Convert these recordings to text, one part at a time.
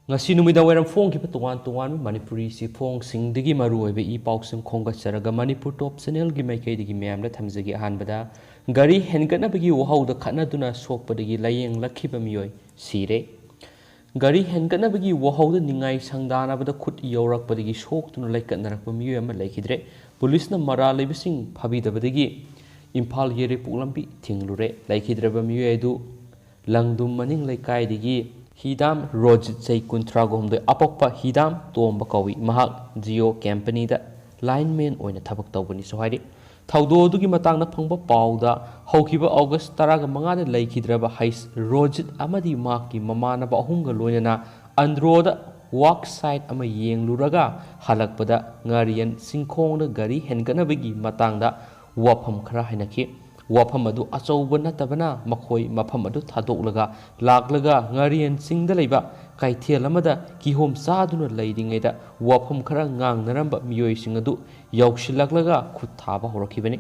ngasi numida wairam phone ki tuan tuan manipuri si phone sing digi maru oibe I pausum khonga charaga manipur top channel gi maikai digi myam la thamjagi ahanbada gari hengana bagi wahau da khana duna sokpa digi layeng lakhiba miyoi sire gari hengana bagi wahau da ningai sangdana bada khut yorak badigi sok tuna laikat narakpa miyoi ama laikidre police na mara leibising phabi da badigi imphal yere puklambi thinglure laikidraba miyoi du langdum maning laikai digi Hidam Rojit Say Kuntragom the Apokpa Hidam Tomba Kawi Mahak Geo Company da lineman oina thabak tawbani sohari thawdo dugi matang na phangba pawda hawkiba August taraga manga da laikhidraba hais Rojit amadi maki mamana ba ahunga loinana androda walk side ama yengluraga halakpada ngarian singkhong da gari henganabagi matang da wafam khara hainaki wafam adu achauba natabana makhoi mafam adu thadolaga laklaga ngarian singda leiba kaithel amada kihom saduna leidingaida wafam khara ngangnaramba miyoi sing adu yausilaklaga khutthaba horakibani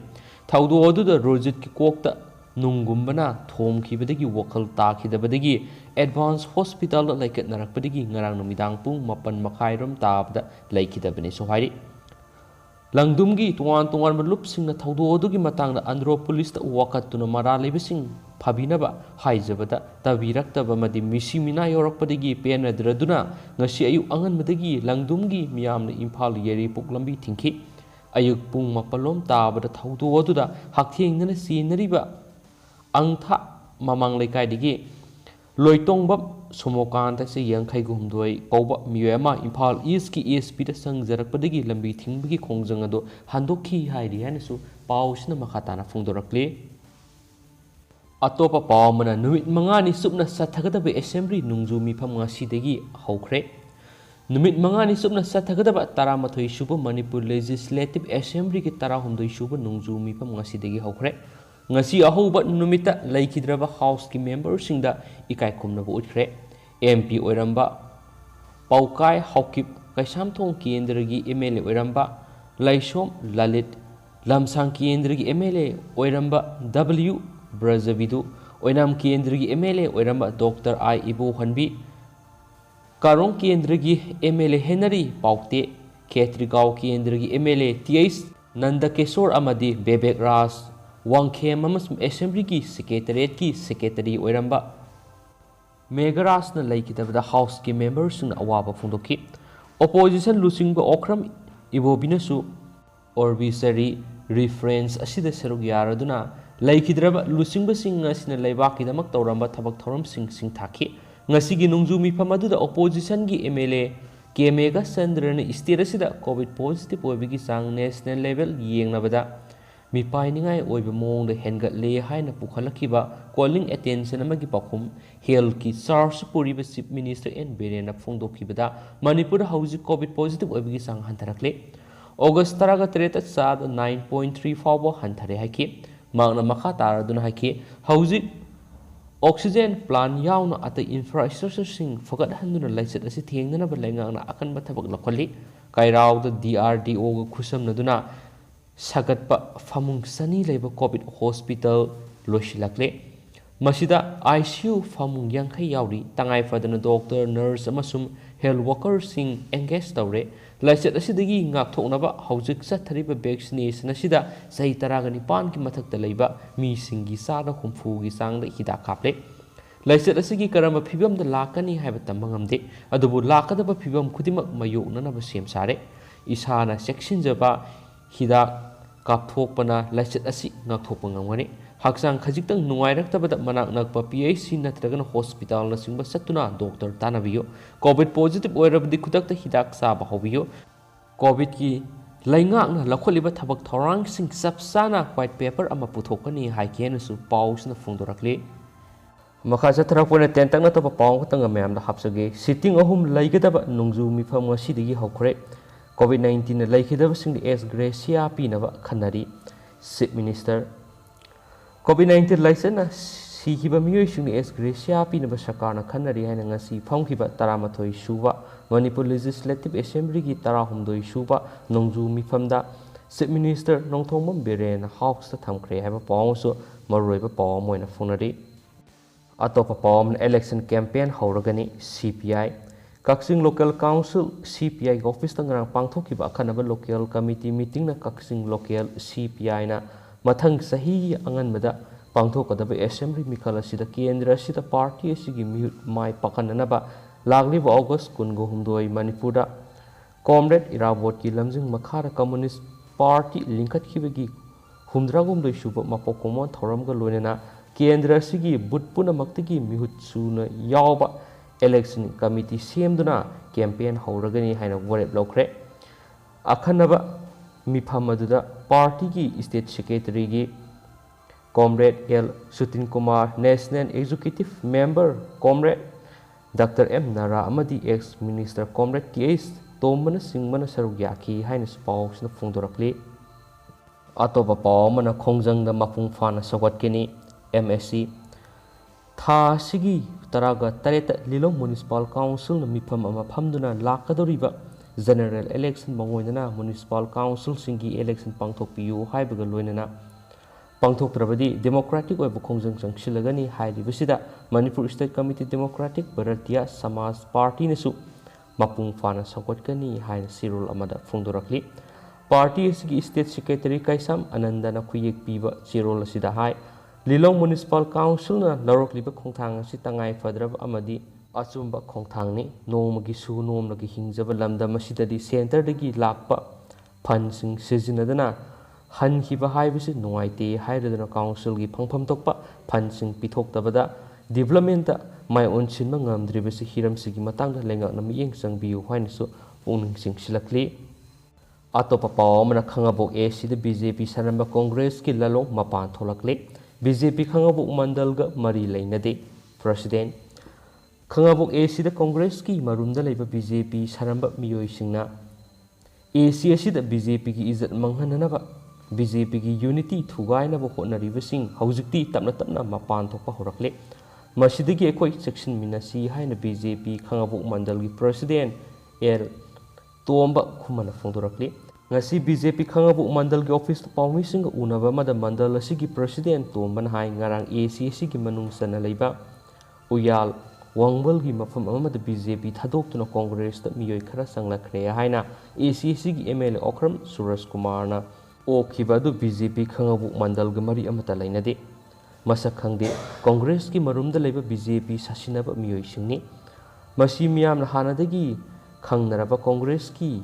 thaudo adu da Rojit ki kokta nungumbana thomkhibadagi wakal takhidabadagi advance hospital laikat narakpadagi ngarang numidang pung 8 makhairam tabda laikidabani sohari Langdumgi tuan melup sing na thaudo odugi matang na andro police ta wakat tuna mara lebising phabinaba haijabada tabirakta madi misi mina yorak padigi pena draduna ngasi ayu angan madagi langdumgi miyam na imphal yeri puklambi thingki ayuk pung mapalom tabada thaudo oduda haktheng na sinariba angtha mamang lekai digi loitongba somokan ta se yangkhai gumdoi kauba miyama imphal east ki ASP da sangjarakpadagi lambi thingbagi khongjang ado handokhi hairi hanasu pausna makhatana phungdorakle atopa pawmana numit mangani supna sathagadaba assembly nungju mifam ngasidagi haukhre numit mangani supna sathagadaba 13 suba Manipur Legislative Assembly ki 19 suba nungju mifam ngasidagi haukhre ngasi ahoba numita laikhidraba house ki member singda ikai khumnaba utkhre MP oiramba paukai hokip kaisamthong kendragi MLA oiramba laisom lalit lamsang kendragi MLA oiramba W Brajavidu oinam kendragi MLA oiramba Dr I Ibo Hanbi karong kendragi MLA Henry Paukte Khetrigau kendragi MLA TS Nandakeshwar amadi Bebek Ras Wangkhem amasum assembly ki secretariat ki secretary oiramba Megaras na laikidabada house ki members na awaba phungdoki opposition lusingba okram ibobinasu orbisari reference asida serug yaraduna laikidraba lusingba sing asina laibaki damak tawramba thabak thoram sing thaki ngasigi nungju mifam aduda opposition gi MLA Kemega Sandrana state asida covid positive oibigi sang national level yengnabada Mipainingai oiba mong hengatle haina pukhalakhiba calling attention amagi pakhum health ki charge puriba chief minister N Birena phongdokhibada Manipur hauji covid positive oibagi sang hantarakle August 13 sad 9.3 fawba hanthare haki magna makha taraduna haki hauji oxygen plant yauna ata infrastructure sing fagat handuna laisat asi thengnana ba laingana akan bathabak lakhali kairau da DRDO ga khusam naduna Sagatpa famung sani leba COVID hospital loshilakle masida ICU famung yangkhai yauri tangai fadana doctor nurse amasum health worker sing engage tawre laisat asidagi ngakthoknaba haujik sathariba vaccination asida sahi taragani pan ki mathakta leiba mi singi sada humfu gi sangda hida kaple laisat asigi karama phibam da lakani haiba tamangamde adubu lakadaba phibam khudimak mayoknana ba sem sare isana sectionjaba hida kapthokpana laisat asi ngakthokpa ngamani haksang khajiktang nungairaktabada manak nakpa PHC natragana hospital na singba satuna doctor tanabiyo covid positive oirabdi khutakta hidak saba hobiyo covid ki laingakna lakholiba thabak thorang sing sapsana white paper ama puthokani haikenasu pausna phungdorakle makha chathrakpona tentangna topa paw khotanga mayamda hapsage sitting ahum laigadaba nungju mifam ngasidagi hokre COVID-19 laikhidabasing ex gracia pinaba khanari chief minister COVID-19 laisana sihiba miyoising ex gracia pinaba sakarna khanari haina ngasi phangkhiba 13 suba Manipur Legislative Assembly ki 19 suba nongju mifamda chief minister Nongthongmam Biren house ta thamkhre haiba pawso maroiba pawm moina phunari atopa pawm election campaign hauragani CPI Kakching Local Council CPI office tang pangthokkiba akhanaba local committee meeting na Kakching Local CPI na mathang sahi anganbada pangthokadaba assembly mikhal asida kendra asida party asigi mai pakhananaba lagliba August 19 Manipurda Comrade Irabot ki lamjing makhara Communist Party linkhatkibagi humdragumdoi suba mapokomon thoramga loinena kendra asigi butpuna maktigi mihut suna yawba election committee semduna campaign hauragani haina warep lokre akhanaba mifam aduda party ki state secretary gi Comrade L Sutin Kumar National Executive Member Comrade Dr. M Nara amadi ex minister Comrade TS Tomana Singmana Sarugyaki haina spouse na phongdorakli atoba pawmana khongjang da mapung fana sawatkeni MSC tha sigi taraga tareta Lilong Municipal Council na mifam ama phamduna lakadoriba general election mangoinana municipal council singi election pangthokpiu haibaga loinana pangthoktrabadi democratic oiba khongjang changsilagani hairibasida Manipur State Committee Democratic Bharatiya Samaj Party nasu mapung fana sawatkani haina sirul amada phongdorakli party sigi state secretary Kaisam Anandana khuyek piba sirul asida hai Lilong Municipal Council na larokliba khongthang asi tangai fadrab amadi achumba khongthangni nomagi su nomlagi hingjaba lamdam asidadi center dagi lakpa phansing sejinadana hanhiba haibisi nuaite hairadana council gi phangpham tokpa phansing pithoktabada development mai onsinma ngamdribasi hiramsigi matangda lengakna miyeng changbiu hainasu pungning singsilakli atopa pawmana khangabok sida BJP saramba Congress ki lalong mapan tholakle BJP khangabok mandal ga mari lainade president khangabok sida Congress ki marumda leiba BJP saramba miyoi singna AC asida BJP ki izat manghananaba BJP ki unity thugainaba hotnaribasing haujikti tapna tapna mapan thokpa horakle masidagi ekoi section minasi haina BJP khangabok mandal gi president L Tomba khumana phongdorakle ngasi BJP khangabok mandal gi office pawmi singa unaba mada mandal asigi president Tomban hai ngarang AC asigi manung sana leiba uyal wangbal gi mafam amada BJP thadokna Congress ta miyoi khara sanglakre haina AC asigi MLA Okram Suraj Kumar na okibadu BJP khangabok mandal gi mari amata lainade masak khangde Congress ki marumda leiba BJP sasinaba miyoi singni masi miyam hanadagi khangnaraba Congress ki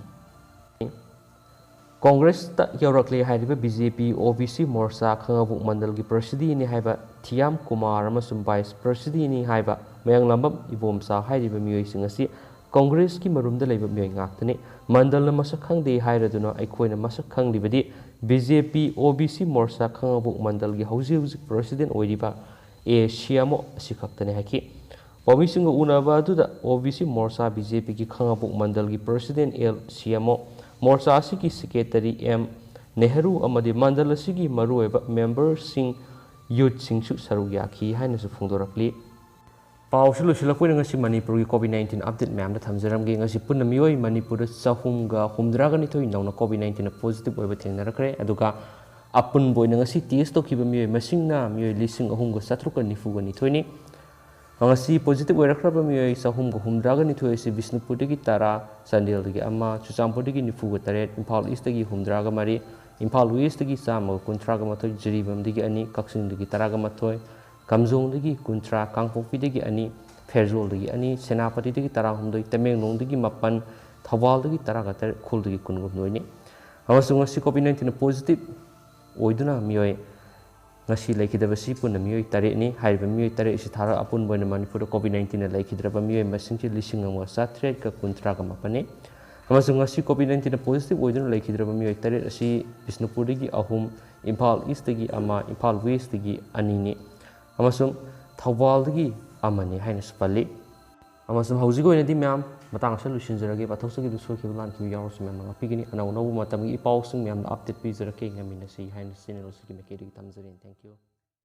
Congress ta yaurakle haiba BJP OBC Morcha khangabok mandal gi president ni haiba Thiam Kumar amasum vice president ni haiba mayang lambam ibomsa haiba miyoi singasi Congress ki marumda leiba miyoi ngaktani mandal na masak khangde hairaduna aikoina masak khanglibadi BJP OBC Morcha khangabok mandal gi hauji president oiriba Siamo asikaktani haki Obisinga unaba aduda OBC Morcha BJP ki khangabok mandal gi president L Siamo Morcha asigi secretary M Nehru amadi mandal asigi marueba members sing youth singsu sarugyaki haina su phongdorakli pawsulu silakoi ngasi Manipur gi COVID-19 update ma'am da thamjaramge ngasi punna miyoi Manipur da sahumga humdraga ni thoi nauna COVID-19 positive oiba thengnarakre aduga apun boina ngasi test tokiba miyoi masingna miyoi lising ahumga satruka nifuga ni thoini ngasi positive oirakraba miyoi sahumga humdraga ni thoi si Bisnupur dagi tara Sandel dagi ama Chuchampur dagi nifuga taret Imphal East dagi humdraga mari Imphal West dagi chama kuntraga mathoi Jiribam dagi ani Kakching dagi taraga mathoi Kamjong dagi kuntra Kangpokpi dagi ani Ferjol dagi ani Senapati dagi tara humdoi Tamenglong dagi mapan Thawal dagi taraga tar khul dagi kungum noini amasung ngasi COVID-19 positive oiduna miyoi ngasi laikidabasi punna miyoi tare ni haiba miyoi tare isi thara apun boina Manipur COVID-19 na laikidraba miyoi masingchi lising amwa satret ka kuntra ka mapane amasung ngasi COVID-19 positive oiduna laikidraba miyoi tare asi Bisnupur dagi ahum Imphal East dagi ama Imphal West dagi ani ni amasung Thawal dagi amani haina spalli amasung haujigo ina di ma'am matang asal lusinjarage pathosagi du soki bulan ki yawrus ma'am ngapigini ana unabu matami ipawsung ma'am update pi jarake ngamina sei haina channel sigi mekeri tamjarin thank you